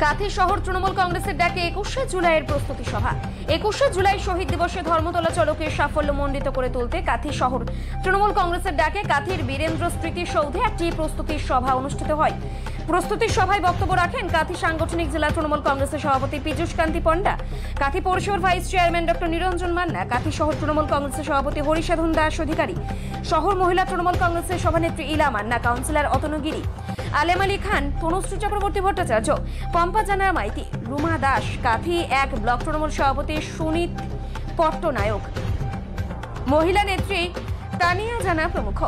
কাঁথি শহর তৃণমূল কংগ্রেসের ডাকে ২১শে জুলাইয়ের প্রস্তুতি সভা। ২১শে জুলাই শহীদ দিবসে ধর্মতলা চলকের সাফল্যমণ্ডিত করে তুলতে কাঁথি শহর তৃণমূল কংগ্রেসের ডাকে কাঁথির বীরেন্দ্র স্মৃতিসৌধে একটি প্রস্তুতি সভা অনুষ্ঠিত হয়। প্রস্তুতি সভায় বক্তব্য রাখেন কাঁথি সাংগঠনিক জেলা তৃণমূল কংগ্রেসের সভাপতি পীযূষ কান্তি পণ্ডা, কাঁথি পৌরসভার ভাইস চেয়ারম্যান ডক্টর নিরঞ্জন মান্না, কাঁথি শহর তৃণমূল কংগ্রেসের সভাপতি হরিসাধন দাস অধিকারী, শহর মহিলা তৃণমূল কংগ্রেসের সভানেত্রী ইলা মান্না, কাউন্সিলর অতনুগিরি, আলেম আলী খান, তনুশ্রী চক্রবর্তী ভট্টাচার্য, পম্পা জানা মাইতি, রুমা দাস, কাঁথি ১ ব্লক তৃণমূল সভাপতি সুনীত পট্টনায়ক, মহিলা নেত্রী তানিয়া জানা প্রমুখ।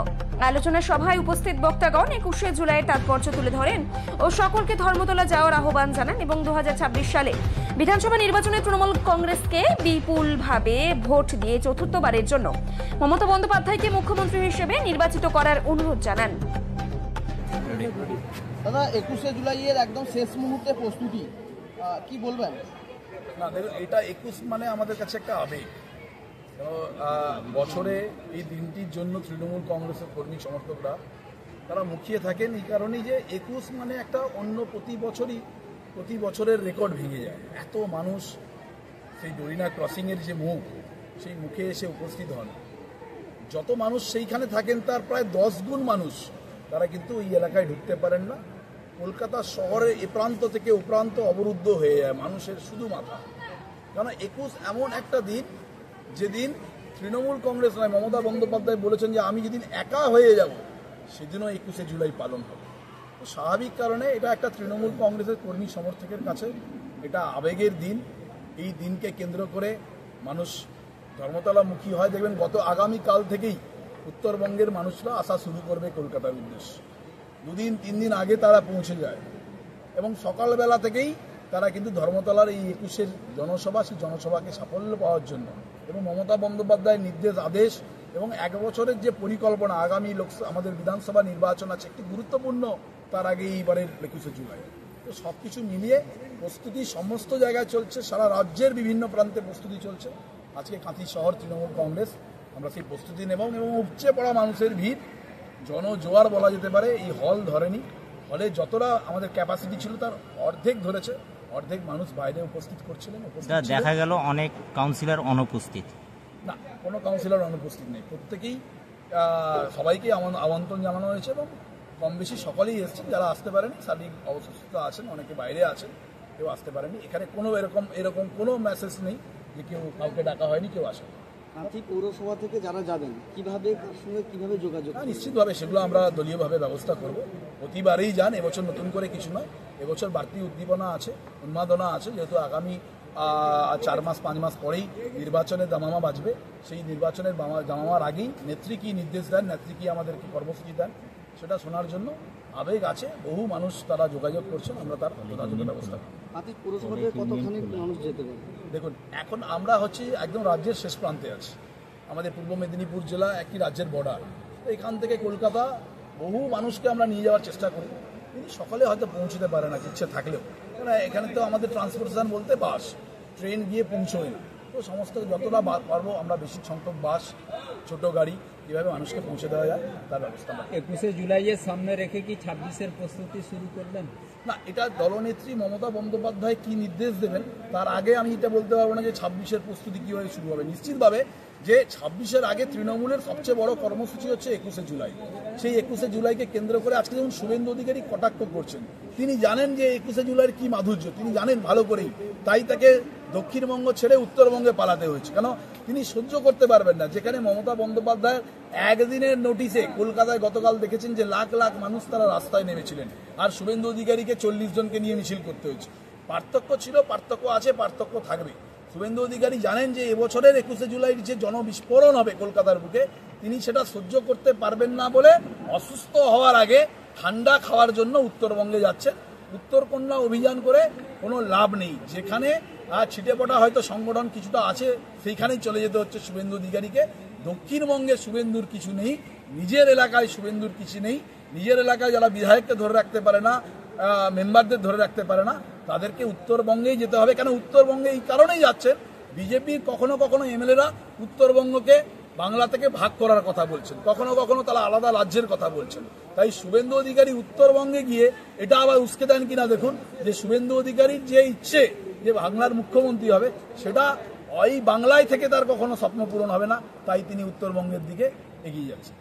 আলোচনা সভায় উপস্থিত বক্তাগণ ২১শে জুলাইয়ের তাৎপর্য তুলে ধরেন ও সকলকে ধর্মতলা যাওয়ার আহ্বান জানান এবং ২০২৬ সালে বিধানসভা নির্বাচনে তৃণমূল কংগ্রেসকে বিপুলভাবে ভোট দিয়ে চতুর্থবারের জন্য মমতা বন্দ্যোপাধ্যায়কে মুখ্যমন্ত্রী হিসেবে নির্বাচিত করার অনুরোধ জানান। দাদা, ২১শে জুলাইয়ের একদম শেষ মুহূর্তে প্রস্তুতি কি বলবেন? না দেখুন, এটা ২১ মানে আমাদের কাছে একটা আবেগ। বছরে এই দিনটির জন্য তৃণমূল কংগ্রেসের কর্মী সমর্থকরা তারা মুখিয়ে থাকেন এই কারণেই যে ২১ মানে একটা অন্য প্রতি বছরের রেকর্ড ভেঙে যায়। এত মানুষ সেই ডরিনা ক্রসিংয়ের যে মুখ, সেই মুখে এসে উপস্থিত হন। যত মানুষ সেইখানে থাকেন তার প্রায় ১০ গুণ মানুষ তারা কিন্তু এই এলাকায় ঢুকতে পারেন না। কলকাতা শহরের এ প্রান্ত থেকে ও প্রান্ত অবরুদ্ধ হয়ে যায় মানুষের শুধু মাথা। কারণ ২১ এমন একটা দিন যেদিন তৃণমূল কংগ্রেস নয়, মমতা বন্দ্যোপাধ্যায় বলেছেন যে আমি যেদিন একা হয়ে যাব সেদিনও ২১শে জুলাই পালন হবে। তো স্বাভাবিক কারণে এটা একটা তৃণমূল কংগ্রেসের কর্মী সমর্থকের কাছে এটা আবেগের দিন। এই দিনকে কেন্দ্র করে মানুষ ধর্মতলামুখী হয়। দেখবেন আগামীকাল থেকেই উত্তরবঙ্গের মানুষরা আসা শুরু করবে কলকাতার উদ্দেশ্যে। ২-৩ দিন আগে তারা পৌঁছে যায় এবং সকালবেলা থেকেই তারা কিন্তু ধর্মতলার এই ২১শে সেই জনসভাকে সাফল্য পাওয়ার জন্য এবং মমতা বন্দ্যোপাধ্যায়ের নির্দেশ আদেশ এবং ১ বছরের যে পরিকল্পনা, আগামী আমাদের বিধানসভা নির্বাচন আছে একটি গুরুত্বপূর্ণ, তার আগে এইবারের ২১শে জুলাই। তো সব কিছু মিলিয়ে প্রস্তুতি সমস্ত জায়গায় চলছে, সারা রাজ্যের বিভিন্ন প্রান্তে প্রস্তুতি চলছে। আজকে কাঁথি শহর তৃণমূল কংগ্রেস আমরা সেই প্রস্তুতি নেব এবং উপচে পড়া মানুষের ভিড়, জনজোয়ার বলা যেতে পারে। এই হল ধরেনি, হলে যতটা আমাদের ক্যাপাসিটি ছিল তার অর্ধেক ধরেছে, অর্ধেক মানুষ বাইরে উপস্থিত করছিলেন। দেখা গেল অনেক কাউন্সিলর অনুপস্থিত। না, কোনো কাউন্সিলর অনুপস্থিত নেই, প্রত্যেকেই সবাইকে আমন্ত্রণ জানানো হয়েছে এবং কম বেশি সকলেই এসেছেন। যারা আসতে পারেনি, শারীরিক অসুস্থতা আছেন, অনেকে বাইরে আছেন, কেউ আসতে পারেনি। এখানে কোনো এরকম কোনো মেসেজ নেই যে কাউকে ডাকা হয়নি, কেউ আসে। কাঁথি পৌরসভা থেকে যারা যাবেন কিভাবে যোগাযোগ? নিশ্চিতভাবে সেগুলো আমরা দলীয়ভাবে ব্যবস্থা করব। প্রতিবারেই যান, এবছর নতুন করে কিছু নয়। এবছর বাড়তি উদ্দীপনা আছে, উন্মাদনা আছে, যেহেতু আগামী 4-5 মাস পরেই নির্বাচনের দামামা বাজবে। সেই নির্বাচনের দামামার আগেই নেত্রী কী নির্দেশ দেন, নেত্রী কী আমাদেরকে কর্মসূচি দেন, সেটা শোনার জন্য আবেগ আছে। বহু মানুষ তারা যোগাযোগ করছেন, আমরা তার যথাযথ ব্যবস্থা করব। কাঁথি পৌরসভা থেকে কতখানি মানুষ যেতে পারে? দেখুন, এখন আমরা একদম রাজ্যের শেষ প্রান্তে আছি। আমাদের পূর্ব মেদিনীপুর জেলা একটি রাজ্যের বর্ডার। এখান থেকে কলকাতা বহু মানুষকে আমরা নিয়ে যাওয়ার চেষ্টা করি, কিন্তু সকলে হয়তো পৌঁছতে পারে না ইচ্ছে থাকলেও। কারণ এখানে তো আমাদের ট্রান্সপোর্টেশন বলতে বাস, ট্রেন গিয়ে পৌঁছয় না। তো সমস্ত যতটা পারবো আমরা বেশি সংখ্যক বাস, ছোট গাড়ি, কীভাবে মানুষকে পৌঁছে দেওয়া যায় তার ব্যবস্থা। ২১শে জুলাইয়ের সামনে রেখে কি ২৬-এর প্রস্তুতি শুরু করলেন? না, এটা দলনেত্রী মমতা বন্দ্যোপাধ্যায় কি নির্দেশ দেবেন তার আগে আমি এটা বলতে পারবো না যে ২৬-এর প্রস্তুতি কীভাবে শুরু হবে। নিশ্চিতভাবে যে ২৬-এর আগে তৃণমূলের সবচেয়ে বড় কর্মসূচি হচ্ছে ২১শে জুলাই। সেই ২১শে জুলাইকে কেন্দ্র করে আজকে যেমন শুভেন্দু অধিকারী কটাক্ষ করছেন, তিনি জানেন যে ২১শে জুলাইয়ের কী মাধুর্য, তিনি জানেন ভালো করেই, তাই তাকে দক্ষিণবঙ্গ ছেড়ে উত্তরবঙ্গে পালাতে হয়েছে। কেন? তিনি সহ্য করতে পারবেন না যেখানে মমতা বন্দ্যোপাধ্যায়ের একদিনের নোটিশে কলকাতায় গতকাল দেখেছেন যে লাখ লাখ মানুষ তারা রাস্তায় নেমেছিলেন, আর শুভেন্দু অধিকারীকে ৪০ জনকে নিয়ে মিছিল করতে হয়েছে। পার্থক্য ছিল, পার্থক্য আছে, পার্থক্য থাকবে। শুভেন্দু অধিকারী জানেন যে এবছরের ২১শে জুলাইয়ের যে জনবিস্ফোরণ হবে কলকাতার বুকে, তিনি সেটা সহ্য করতে পারবেন না বলে অসুস্থ হওয়ার আগে ঠান্ডা খাওয়ার জন্য উত্তরবঙ্গে যাচ্ছেন। উত্তরকন্যা অভিযান করে কোনো লাভ নেই। যেখানে ছিটেপটা হয়তো সংগঠন কিছুটা আছে, সেইখানেই চলে যেতে হচ্ছে শুভেন্দু অধিকারীকে। দক্ষিণবঙ্গে শুভেন্দুর কিছু নেই, নিজের এলাকায় শুভেন্দুর কিছু নেই। নিজের এলাকায় যারা বিধায়ককে ধরে রাখতে পারে না, মেম্বারদের ধরে রাখতে পারে না, তাদেরকে উত্তরবঙ্গেই যেতে হবে। কেন উত্তরবঙ্গে এই কারণেই যাচ্ছেন, বিজেপির কখনো কখনো এমএলএরা উত্তরবঙ্গকে বাংলা থেকে ভাগ করার কথা বলছেন, কখনো কখনো তারা আলাদা রাজ্যের কথা বলছেন। তাই শুভেন্দু অধিকারী উত্তরবঙ্গে গিয়ে এটা আবার উস্কে দেন কিনা দেখুন, যে শুভেন্দু অধিকারীর যে ইচ্ছে যে বাংলার মুখ্যমন্ত্রী হবে, সেটা ওই বাংলায় থেকে তার কখনো স্বপ্ন পূরণ হবে না, তাই তিনি উত্তরবঙ্গের দিকে এগিয়ে যাচ্ছেন।